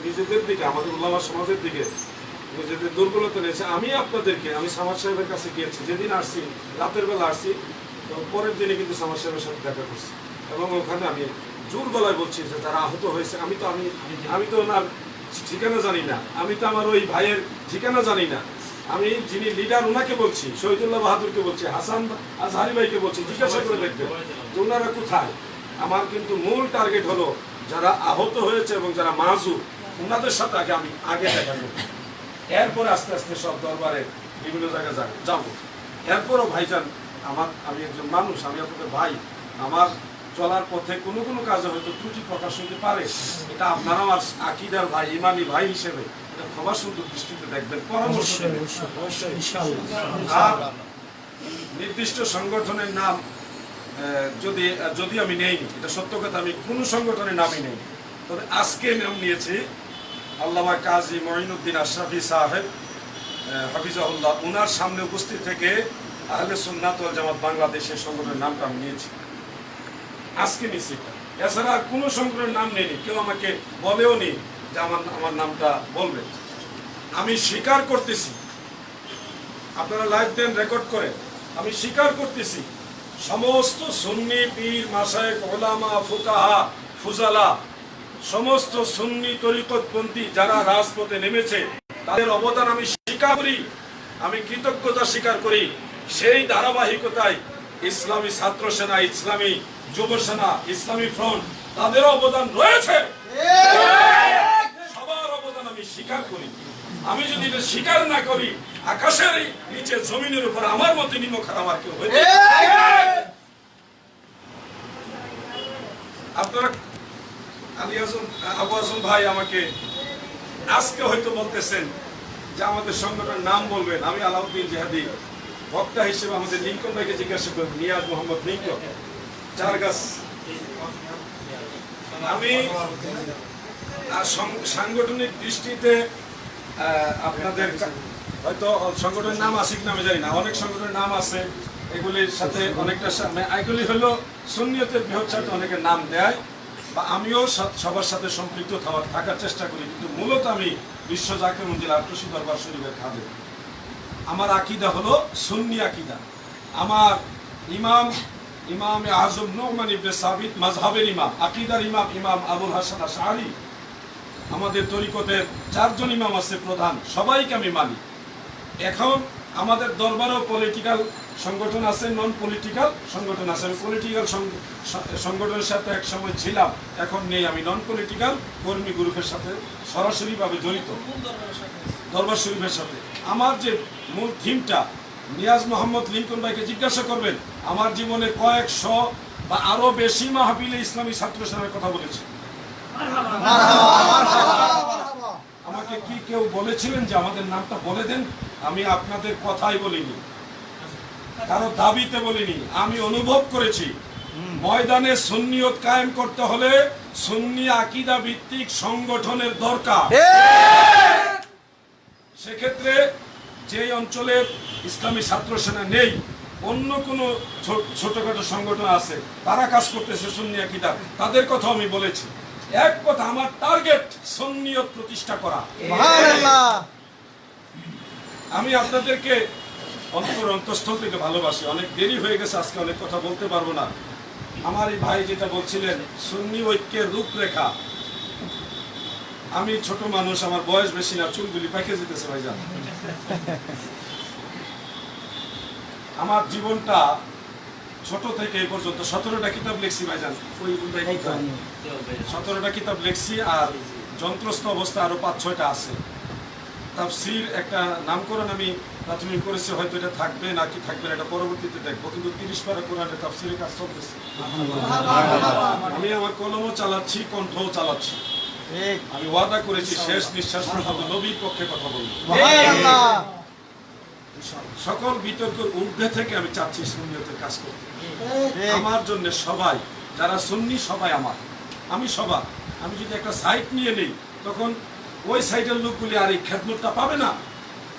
নিজেদের দিকে, আমাদের উলামা সমাজের দিকে নিজেদের দুর্বলতা নিয়েছে। আমি সামাদ সাহেবের কাছে গিয়েছি, যেদিন আসছি রাতের বেলা আসছি, তো পরের দিনে কিন্তু সামাদ সাহেবের সাথে দেখা করছি এবং ওখানে আমি জোর গলায় বলছি যে যারা আহত হয়েছে, আমি তো ওনার ঠিকানা জানি না, আমি তো আমার ওই ভাইয়ের ঠিকানা জানি না, আমি যিনি লিডার ওনাকে বলছি, শহীদুল্লাহ বাহাদুরকে বলছি, হাসান আজহারি ভাইকে বলছি, জিজ্ঞাসা করে দেখবেন যে ওনারা কোথায়। আমার কিন্তু মূল টার্গেট হলো যারা আহত হয়েছে এবং যারা মাজুর, ওনাদের সাথে আমি আগে দেখা করব, এরপরে আস্তে আস্তে সব দরবারে বিভিন্ন জায়গায় যাবো। এরপরও ভাইজান, আমি একজন মানুষ, আমি আপনাদের ভাই, আমার চলার পথে কোনো কোনো কাজে হয়তো ত্রুটি প্রকাশ হতে পারে, এটা আপনারা আমার আকীদার ভাই, ইমানি ভাই হিসেবে এটা ক্ষমা সুন্দর দৃষ্টিতে দেখবেন, পরামর্শ দেবেন। আর নির্দিষ্ট সংগঠনের নাম যদি আমি নেইনি, এটা সত্য কথা, আমি কোনো সংগঠনের নামই নেই, তবে আজকে নাম নিয়েছি আল্লামা কাজী মঈনুদ্দিন আশরাফি সাহেব হাফিজাহুল্লাহ, ওনার সামনে উপস্থিত থেকে আহলে সুন্নাত ওয়াল জামাত বাংলাদেশের সংগঠনের নামটা আমি নিয়েছি, আজকে নিয়েছি। এছাড়া কোনো সংগঠনের নাম নেই, কেউ আমাকে বলেও নি যে আমার নামটা বলবে। আমি স্বীকার করতেছি, আপনারা লাইভ দেন, রেকর্ড করে, আমি স্বীকার করতেছি সমস্ত সুন্নি পীর মাশায়েখ উলামা ফুকাহা ফুজালা, সমস্ত সুন্নি তরিকতপন্থী যারা রাজপথে নেমেছে তাদের অবদান আমি স্বীকার করি, আমি কৃতজ্ঞতা স্বীকার করি। সেই ধারাবাহিকতায় ইসলামী ছাত্র সেনা, ইসলামী যুব সেনা, ইসলামী ফ্রন্ট, তাদের অবদান রয়েছে, সবার অবদান আমি স্বীকার করি। আমি যদি এটা স্বীকার না করি, আকাশের নিচে জমিনের উপর আমার মতো নিমখার আমার কেউ হয়েছে। আপনারা আবু আজম ভাই আমাকে আজকে হয়তো বলতেছেন যে আমাদের সংগঠনের নাম বলবেন, আমি আলাউদ্দিন জিহাদি বক্তা হিসেবে আমাদের লিঙ্কন ভাইকে জিজ্ঞাসা করবেন, নিয়াজ মোহাম্মদ লিঙ্কন, চারগাছ। আমি সাংগঠনিক দৃষ্টিতে আপনাদের হয়তো সংগঠনের নাম আছে কিনা আমি জানি না, অনেক সংগঠনের নাম আছে, এগুলির সাথে অনেকটা এগুলি হলো সুন্নিয়তের বৃহৎ সাথে অনেকের নাম দেয়, বা আমিও সবার সাথে সম্পৃক্ত থাকার চেষ্টা করি, কিন্তু মূলত আমি বিশ্ব জাকির মন্দির আটরশি দরবার শরীফের খাদেম। আমার আকীদা হলো সুন্নি আকীদা। আমার ইমাম আজম নুমান ইবনে সাবিত মাযহাবের ইমাম, আকীদার ইমাম আবুল হাসান আশআরী, আমাদের তরিকতের 4 জন ইমাম আছে প্রধান, সবাইকে আমি মানি। এখন আমাদের দরবারও পলিটিক্যাল সংগঠন আছে, নন পলিটিক্যাল সংগঠন আছে। আমি পলিটিক্যাল সংগঠনের সাথে এক সময় ছিলাম, এখন নেই। আমি নন পলিটিক্যাল কর্মী গ্রুপের সাথে সরাসরিভাবে জড়িত, দরবার শরীফের সাথে। আমার যে মূল থিমটা, নিয়াজ মোহাম্মদ লিঙ্কন ভাইকে জিজ্ঞাসা করবেন, আমার জীবনে কয়েকশো বা আরো বেশি মাহফিলে ইসলামী ছাত্র সেনার কথা বলেছি। আমাকে কি কেউ বলেছিলেন যে আমাদের নামটা বলে দেন? আমি আপনাদের কথাই বলিনি, কারো দাবিতে বলিনি। আমি অনুভব করেছি ময়দানে সুন্নিয়ত কায়েম করতে হলে সুন্নি আকীদা ভিত্তিক সংগঠনের দরকার। সেক্ষেত্রে যে অঞ্চলের ইসলামী ছাত্র সেনা নেই, অন্য কোনো ছোটখাটো সংগঠন আছে, তারা কাজ করতেছে সুন্নি আকীদা, তাদের কথা আমি বলেছি। এক কথা, আমার টার্গেট সুন্নিয়ত প্রতিষ্ঠা করা। আমি আপনাদেরকে অন্তঃস্থল থেকে ভালোবাসি। অনেক দেরি হয়ে গেছে, আজকে অনেক কথা বলতে পারবো না। আমার এই ভাই যেটা বলছিলেন সুন্নি ঐক্যের রূপরেখা, আমি ছোট মানুষ, আমার বয়স বেশি না, চুলগুলি পেকে যেতেছে ভাইজান। আমার জীবনটা ছোট থেকে এই পর্যন্ত 17টা কিতাব লিখছি ভাইজান, 17টা কিতাব লিখছি, আর যন্ত্রস্থ অবস্থা আরো 5-6টা আছে। তাফসীর একটা নামকরণ আমি প্রাথমিক করেছি, হয়তো এটা থাকবে নাকি থাকবে না এটা পরবর্তীতে দেখবো, কিন্তু 30 পারা কোরআনের তাফসীরের কাজ চলতেছে। আমি আমার কলমও চালাচ্ছি, কণ্ঠও চালাচ্ছি। আমি ওয়াদা করেছি শেষ নিঃশ্বাস পর্যন্ত নবীর পক্ষে কথা বলবো। সকল বিতর্কের ঊর্ধ্বে থেকে আমি চাচ্ছি সুন্নিয়তের কাজ করতে। আমার জন্য সবাই যারা সুন্নি, সবাই আমার, আমি সবার। আমি যদি একটা সাইট নিয়ে নিই, তখন ওই সাইটের লোকগুলি আর এই খেদমতটা পাবে না।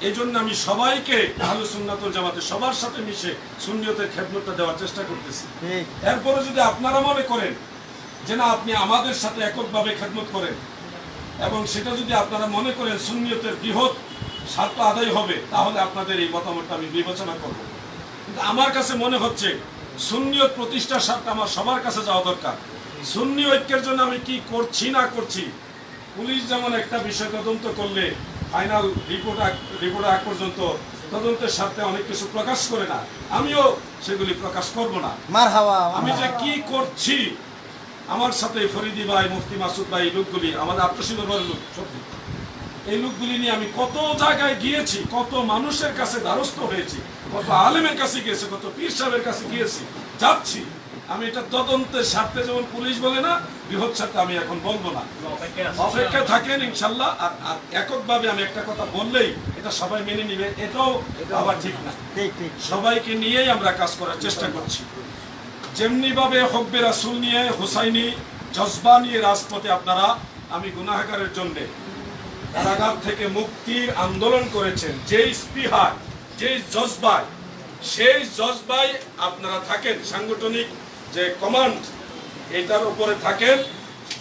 এই জন্য আমি সবাইকে আহলে সুন্নাত ওয়াল জামাতে সবার সাথে মিশে সুন্নিয়তের খেদমতটা দেওয়ার চেষ্টা করতেছি। এরপরে যদি আপনারা মনে করেন যে না, আপনি আমাদের সাথে এককভাবে খেদমত করেন, এবং সেটা যদি আপনারা মনে করেন সুন্নিয়তের বৃহৎ স্বার্থ আদায় হবে, তাহলে আপনাদের এই মতামতটা আমি বিবেচনা করব। কিন্তু আমার কাছে মনে হচ্ছে সুন্নিয়ত প্রতিষ্ঠার স্বার্থে আমার সবার কাছে যাওয়া দরকার। সুন্নি ঐক্যের জন্য আমি কি করছি না করছি, পুলিশ যেমন একটা বিষয় তদন্ত করলে ফাইনাল রিপোর্ট আগ পর্যন্ত তদন্তের স্বার্থে অনেক কিছু প্রকাশ করে না, আমিও সেগুলি প্রকাশ করব না। আমি যে কি করছি, আমার সাথে ফরিদি ভাই, মুফতি মাসুদ ভাই, এই লোকগুলি আমাদের আত্মসীমার লোক, সত্যি এই লোকগুলি নিয়ে আমি কত জায়গায় গিয়েছি, কত মানুষের কাছে দ্বারস্থ হয়েছি, কত আলেমের কাছে গিয়েছি, কত পীর সাহেবের কাছে গিয়েছি, যাচ্ছি। আমি এটা তদন্তের স্বার্থে যেমন পুলিশ বলে না, বৃহৎ স্বার্থে আমি এখন বলবো না, অপেক্ষায় থাকেন ইনশাল্লাহ। আর এককভাবে আমি একটা কথা বললেই এটা সবাই মেনে নিবে, এটাও আবার ঠিক না। সবাইকে নিয়েই আমরা কাজ করার চেষ্টা করছি। যেমনি ভাবে হব্বে রাসূল নিয়ে, হুসাইনি জজবা নিয়ে রাজপথে আপনারা আমি গুনাহগারের জন্য কারাগার থেকে মুক্তির আন্দোলন করেছেন, যে স্পৃহায়, যে জজবায়, সেই জজবায় আপনারা থাকেন, সাংগঠনিক যে কমান্ড এটার উপরে থাকেন,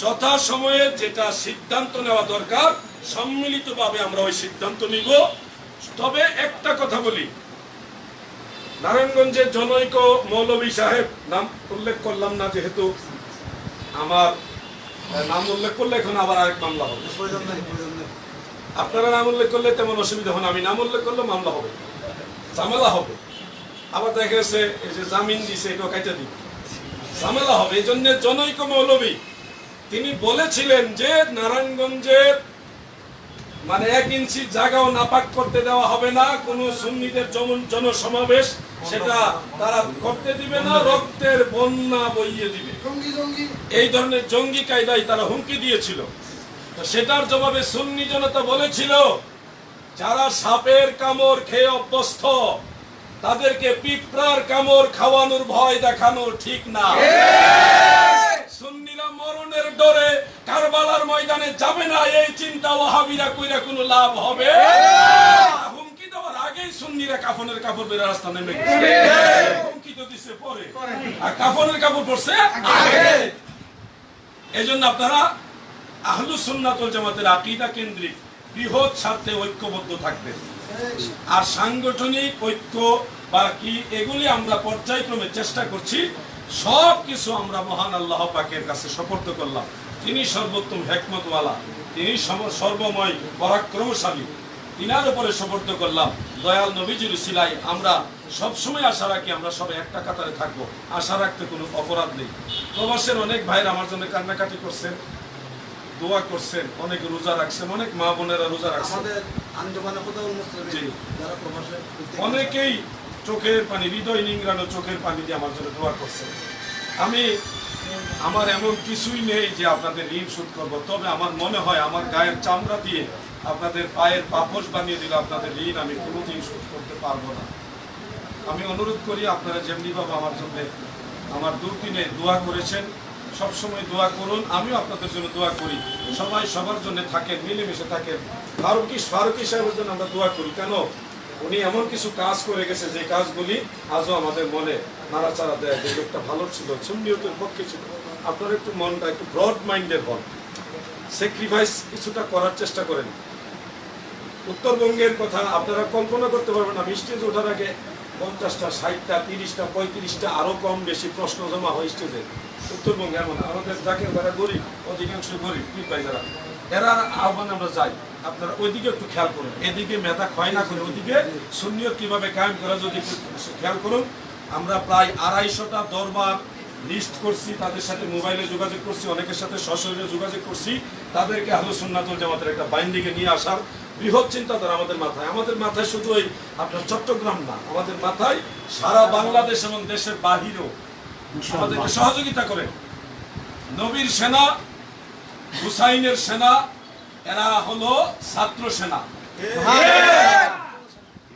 যথা সময়ে যেটা সিদ্ধান্ত নেওয়া দরকার সম্মিলিতভাবে আমরা ওই সিদ্ধান্ত নিব। তবে একটা কথা বলি, নারায়ণগঞ্জের জনৈক মৌলভী সাহেব, নাম উল্লেখ করলাম না যেহেতু আমার নাম উল্লেখ করলে এখন আবার আরেক মামলা হবে, আপনারা নাম উল্লেখ করলে তেমন অসুবিধা হবে না, আমি নাম উল্লেখ করলে মামলা হবে, ঝামেলা হবে, আবার দেখা গেছে এই যে জামিন দিছে এটাও কাইটা দিবে, ঝামেলা হবে। এই জন্য জনৈক মৌলভী তিনি বলেছিলেন যে নারায়ণগঞ্জের মানে 1 ইঞ্চি জায়গাও নাপাক করতে দেওয়া হবে না, কোন সুন্নিদের জনসমাবেশ সেটা তারা করতে দিবে না, রক্তের বন্যা বইয়ে দিবে, এই ধরনের জঙ্গি কায়দায় তারা হুমকি দিয়েছিল। তো সেটার জবাবে সুন্নি জনতা বলেছিল, যারা সাপের কামড় খেয়ে অভ্যস্ত তাদেরকে পিঁপড়ার কামড় খাওয়ানোর ভয় দেখানো ঠিক না। সুন্নিরা মরণের ডরে কারবালার ময়দানে যাবে না, এই চিন্তা ওয়াহাবিরা কইরা কোনো লাভ হবে? হুমকি দেওয়ার আগেই সুন্নিরা কাফনের কাপড় বের রাস্তা নেমে গেছে, হুমকি তো দিছে পরে, আর কাফনের কাপড় পরছে আগে। এজন্য আপনারা আহলুস সুন্নাত ওয়াল জামাতের আকীদা কেন্দ্রিক বৃহৎ স্বার্থে ঐক্যবদ্ধ থাকবেন। আর সাংগঠনিক ঐক্য বা কি এগুলি আমরা পর্যায়ক্রমে চেষ্টা করছি, সব কিছু আমরা মহান আল্লাহ পাকের কাছে সুপর্দ করলাম। তিনি সর্বোত্তম হিকমতওয়ালা, তিনি সর্বময় পরাক্রমশালী, তিনার উপরে সুপর্দ করলাম। দয়াল নবীজির উসিলায় আমরা সবসময় আশা রাখি আমরা সবাই একটা কাতারে থাকবো, আশা রাখতে কোনো অপরাধ নেই। প্রবাসের অনেক ভাইরা আমার জন্য কান্নাকাটি করছেন, দোয়া করছেন, অনেক রোজা রাখছেন, অনেক মা বোনেরা রোজা রাখছেন, অনেকেই চোখের পানি, হৃদয় নিংড়ানো চোখের পানি দিয়ে আমার জন্য দোয়া করছেন। আমার এমন কিছুই নেই যে আপনাদের ঋণ শোধ করবো, তবে আমার মনে হয় আমার গায়ের চামড়া দিয়ে আপনাদের পায়ের পাপোশ বানিয়ে দিলে আপনাদের ঋণ আমি কোনোদিন শোধ করতে পারবো না। আমি অনুরোধ করি আপনারা যেমনি ভাবে আমার জন্য আমার দুর্দিনে দোয়া করেছেন, সবসময় দোয়া করুন, আমিও আপনাদের জন্য দোয়া করি। সবাই সবার জন্য থাকেন, মিলেমিশে থাকেন। ফারুকি সাহেবের জন্য আমরা দোয়া করি, কেন উনি এমন কিছু কাজ করে গেছে যে কাজগুলি আজও আমাদের মনে নাড়াচাড়া দেয়, যে লোকটা ভালো ছিল, সুন্নিয়তের পক্ষে ছিল। আপনারা একটু মনটা একটু ব্রড মাইন্ডের হন, স্যাক্রিফাইস কিছুটা করার চেষ্টা করেন। উত্তরবঙ্গের কথা আপনারা কল্পনা করতে পারবেন না, স্টেজ ওঠার আগে 50টা, 60টা, 30টা, 35টা আরো কম বেশি প্রশ্ন জমা হয় স্টেজে। উত্তরবঙ্গে এমন আমাদের যাকে যারা গরিব, অধিকাংশ গরিব কি পাই যারা, এরা আহ্বানে আমরা যাই, আপনারা ওইদিকে একটু খেয়াল করুন, এদিকে মেধা ক্ষয় না করে ওদিকে সুন্নিয়ত কিভাবে কায়েম করা যদি খেয়াল করুন। আমরা প্রায় 250টা দরবার লিস্ট করছি, তাদের সাথে মোবাইলে যোগাযোগ করছি, অনেকের সাথে সশরীরে যোগাযোগ করছি, তাদেরকে আহলুস সুন্নাত ওয়াল জামাতের একটা বাইন্ডিংয়ে নিয়ে আসার বৃহৎ চিন্তাধারা আমাদের মাথায়। আমাদের মাথায় শুধু ওই আপনার চট্টগ্রাম না, আমাদের মাথায় সারা বাংলাদেশ এবং দেশের বাহিরেও আমাদেরকে সহযোগিতা করে। নবীর সেনা, হুসাইনের সেনা, এরা হলো ছাত্র সেনা।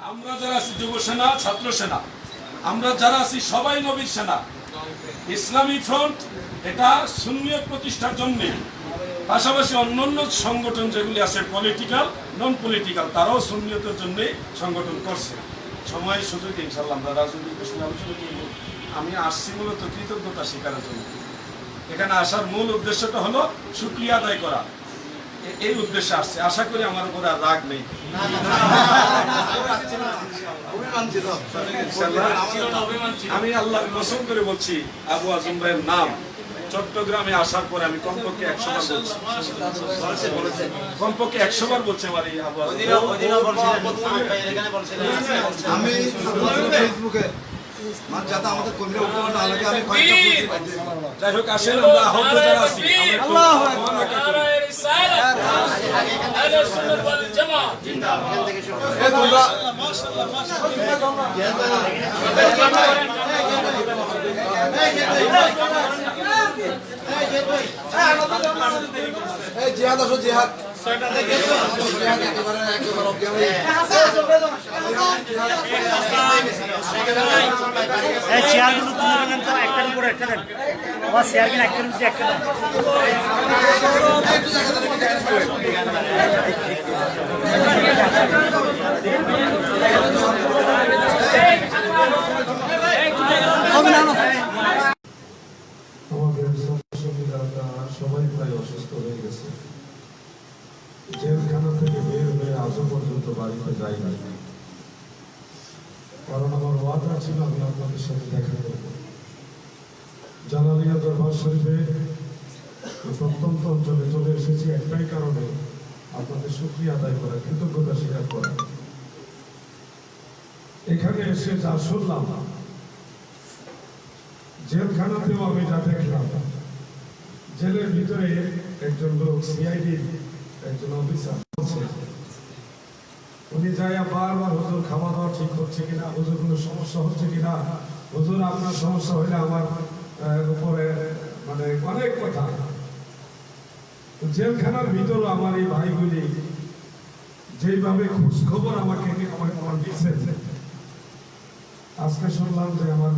আমরা যারা আছি যুব সেনা, ছাত্র সেনা, আমরা যারা আছি সবাই নবীর সেনা। ইসলামী ফ্রন্ট এটা সুন্নিয়ত প্রতিষ্ঠার জন্য, পাশাপাশি অন্যান্য সংগঠন যেগুলি আছে পলিটিক্যাল, নন পলিটিক্যাল, তারাও সুন্নিয়তের জন্যই সংগঠন করছে। সময় সুযোগ ইনশাআল্লাহ আমরা রাজনৈতিক বিষয়ে আলোচনা করব। আমি আসছি মূলত কৃতজ্ঞতা স্বীকারের জন্য। এখানে আসার মূল উদ্দেশ্যটা হলো শুকরিয়া আদায় করা। এই উদ্দেশ্যে আসছে। আশা করি আমার উপর আর রাগ নেই। আমি আল্লাহর কসম করে বলছি, আবু আজম ভাইয়ের নাম চট্টগ্রামে আসার পরে আমি কমপক্ষে 100 বার বলছি, কমপক্ষে 100 বার বলছি আমার এই আবু আজম। আমি ফেসবুকে যাতে আমাদের কর্মীরা উপকার না লাগে আমি যাই হোক, আসেন আমরা আহত যারা আছি জিহাদ আসো জিহাদ চেয়ারগুলো তুলে দেন তো, একটার উপর একটা দেন। আমার চেয়ারগুলো একটার উপর একটা দেন। সবাই প্রায় অসুস্থ হয়ে গেছে। জেলখানা থেকে বের হয়ে আজও পর্যন্ত বাড়িতে যাই নাই, কারণ আমার ওয়াদা ছিল আমি আপনাদের সাথে দেখা করব। জালালিয়া দরবার শরীফে প্রত্যন্ত অঞ্চলে চলে এসেছি একটাই কারণে, আপনাদের শুকরিয়া আদায় করা, কৃতজ্ঞতা স্বীকার করা। এখানে এসে যা শুনলাম, জেলখানাতেও আমি যা দেখলাম, জেলের ভিতরে একজন লোক সিআইডি একজন অফিসার বলছে, উনি যাই বারবার হুজুর খাওয়া দাওয়া ঠিক হচ্ছে কিনা, হুজুর কোনো সমস্যা হচ্ছে কিনা, হুজুর আপনার সমস্যা হইলে আমার উপরে মানে অনেক কথা। জেলখানার ভিতরে আমার এই ভাইগুলি যেইভাবে খোঁজ খবর আমাকে আমার দিচ্ছেন, আজকে শুনলাম যে আমার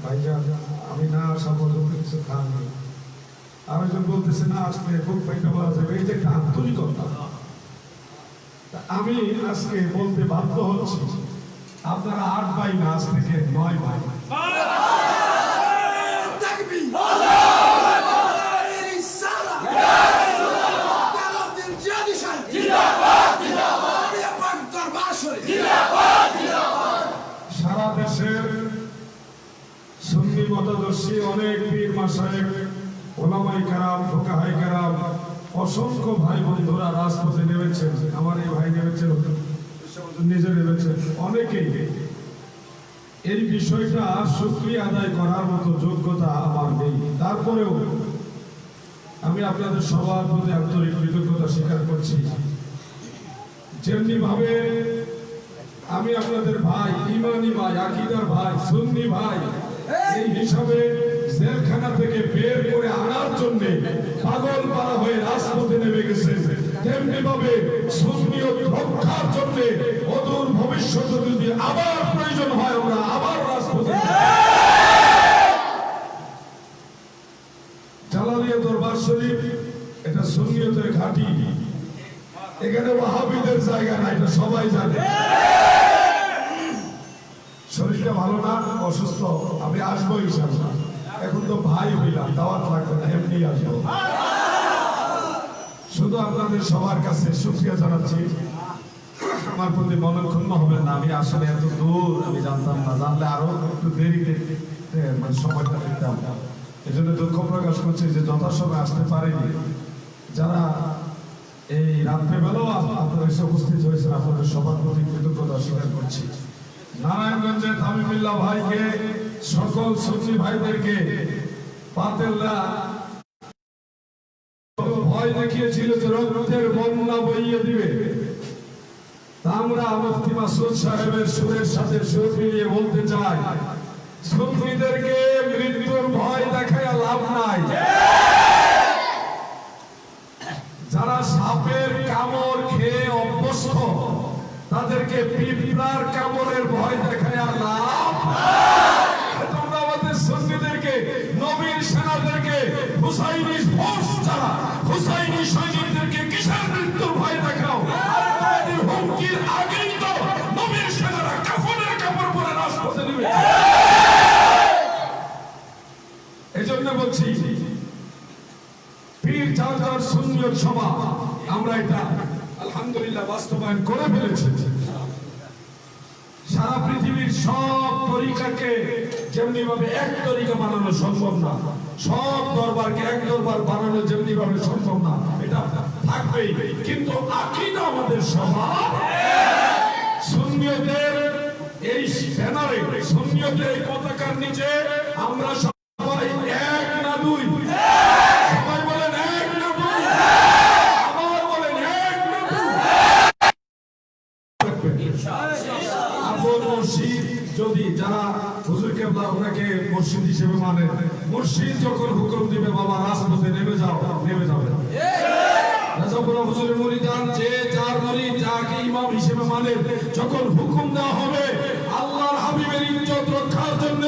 ভাইজান আমি না আসা পর্যন্ত কিছু খাননি, আরেকজন বলতেছে না আসলে বুক পাইতে বলা যাবে, এই যে একটা আন্তরিকতা। আমি আজকে বলতে বাধ্য হচ্ছি, আপনারা 8 ভাই না, আজ থেকে 9 ভাই। সারা দেশের সুন্নি মতাদর্শী অনেক পীর মাশায়েখ, ওলামাই কেরাম, ফুকাহায়ে কেরাম, অসংখ্য ভাই বন্ধুরা রাজপথে নেমেছেন। আমার এই ভাই নেমেছেন, নিজে নেমেছেন, অনেকেই। এই বিষয়টা শুকরিয়া আদায় করার মতো যোগ্যতা আমার নেই, তারপরেও আমি আপনাদের সবার প্রতি আন্তরিক কৃতজ্ঞতা স্বীকার করছি। যেমনি ভাবে আমি আপনাদের ভাই, ইমানি ভাই, আকীদার ভাই, সুন্নি ভাই, এই হিসাবে জেলখানা থেকে বের করে আনার জন্য পাগল পারা হয়ে রাজপথে নেমে গেছে, তেমনি ভাবে সুন্নিয়ত রক্ষার জন্য অদূর ভবিষ্যতে যদি আবার প্রয়োজন হয় আমরা আবার রাজপথে। জালালিয়া দরবার শরীফ এটা সুন্নিয়তের ঘাঁটি, এখানে ওয়াহাবীদের জায়গা না, এটা সবাই জানে। শরীরটা ভালো না, অসুস্থ, আমি আসবো ইনশাআল্লাহ। এখন তো ভাই হইলাম, দাওয়াত লাগবে না, এমনি আসবো। শুধু আপনাদের সবার কাছে শুকরিয়া জানাচ্ছি, আমার প্রতি মনক্ষুণ্ণ হবেন না। আমি আসলে এত দূর আমি জানতাম না, জানলে আরো একটু দেরিতে মানে সময়টা দিতাম। এই জন্য দুঃখ প্রকাশ করছি যে যথাসময়ে আসতে পারিনি। যারা এই রাত্রেবেলাও আপনারা এসে উপস্থিত হয়েছেন, আপনাদের সবার প্রতি কৃতজ্ঞতা স্বীকার করছি। নারায়ণগঞ্জের তামিমুল্লাহ ভাইকে, সকল সুন্নি ভাইদেরকে বাতিলরা ভয় দেখিয়েছিল যে রক্তের বন্যা বইয়ে দিবে। আমরা মুফতি মাসুদ সাহেবের সুরের সাথে সুর মিলিয়ে বলতে চাই, সুন্নিদেরকে মৃত্যুর ভয় দেখায় লাভ নাই। যারা সাপের কামড় খেয়ে অভ্যস্ত, তাদেরকে পিঁপড়ার কামড়ের ভয় দেখায় আর লাভ। তোমরা আমাদের সুন্নিদেরকে, নবীর সেনাদেরকে, হুসাইনি ফোর্স যারা হুসাইনি সৈনিকদেরকে কিসের মৃত্যুর ভয় দেখাও? হুমকির আগেই তো নবীর সেনারা কাফনের কাপড় পরে রাজপথে নেমে। এই জন্য বলছি, পীর চাচার সুন্নিয়ত সভা আমরা এটা আলহামদুলিল্লাহ বাস্তবায়ন করে ফেলেছি। সারা পৃথিবীর সব তরিকাকে যেমনি ভাবে এক তরিকা বানানো সম্ভব না, সব দরবারকে এক দরবার বানানো যেমনি ভাবে সম্ভব না, এটা থাকবেই। কিন্তু আকীদা আমাদের সবার। সুন্নিয়তের এই ব্যানারে, সুন্নিয়তের এই পতাকার নিচে আমরা সবাই এক না দুই? সবাই বলেন এক না দুই? আবার বলেন এক না দুই? আপন মুর্শিদ যদি যারা হুজুর কেবলা ওনাকে মুর্শিদ হিসেবে মানে, মুর্শিদ যখন হুকুম দিবে বাবা রাজপথে নেমে যাও, নেমে যাবে। হুজুরের মুরিদান যে যার মুরিদ যাকে ইমাম হিসেবে মানে, যখন হুকুম দেওয়া হবে আল্লাহর হাবিবের ইজ্জত রক্ষার জন্য,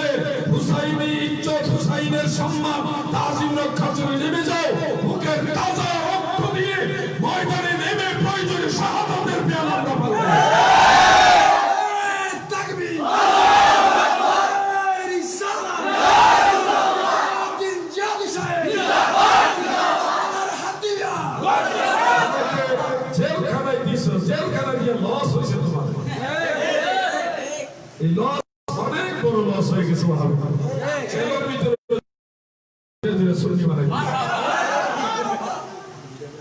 হুসাইনি ইজ্জত, হুসাইনের সম্মান তাজিম রক্ষার জন্য নেমে যাও। বুকের তাজা রক্ত দিয়ে ময়দানে নেমে প্রয়োজনে শাহাদাতের পেয়ালা আমরা পাবো। জেলখানায় দিছো, জেলখানায় দিয়ে লস হয়েছে তোমার। এই লস অনেক বড় লস হয়ে গেছে। জেলের ভিতরে সুন্নি বানাই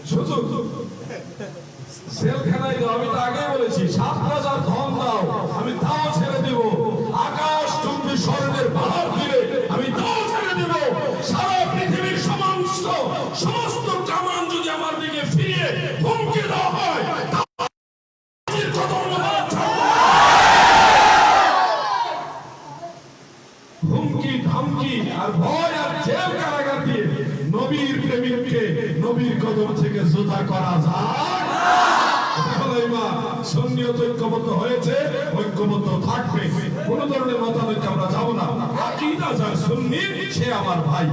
সুযোগ জেলখানায় দাও। আমি তো আগে বলেছি 7,000 ধন দাও, আমি তাও ছেড়ে দেব। আকাশ চুম্বি স্বর্ণের পাহাড় দিলে আমি তাও ছেড়ে দেব। সারা পৃথিবীর সমস্ত কামান যদি আমার দিকে ফিরিয়ে হুমকি দেওয়া হয়, হুমকি ধামকি আর ভয় আর জেল কারাগার দিয়ে নবীর প্রেমিককে নবীর কদম থেকে জোদা করা যায়। সুন্নিয়ত ঐক্যবদ্ধ হয়েছে, ঐক্যবদ্ধ থাকবে। কোন ধরনের মতানৈক্যে আমরা যাব না। আকীদা যার সুন্নি সে আমার ভাই।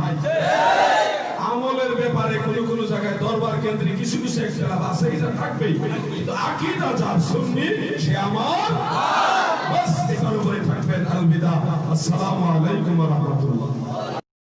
আমলের ব্যাপারে কোন জায়গায় দরবার কেন্দ্রে কিছু কিছু ইখতিলাফ আছে, এটা থাকবেই। কিন্তু আকীদা যার সুন্নি সে আমার বাস। এটার উপরে থাকবেন। আলবিদা। আসসালামু আলাইকুম ওয়া রাহমাতুল্লাহ।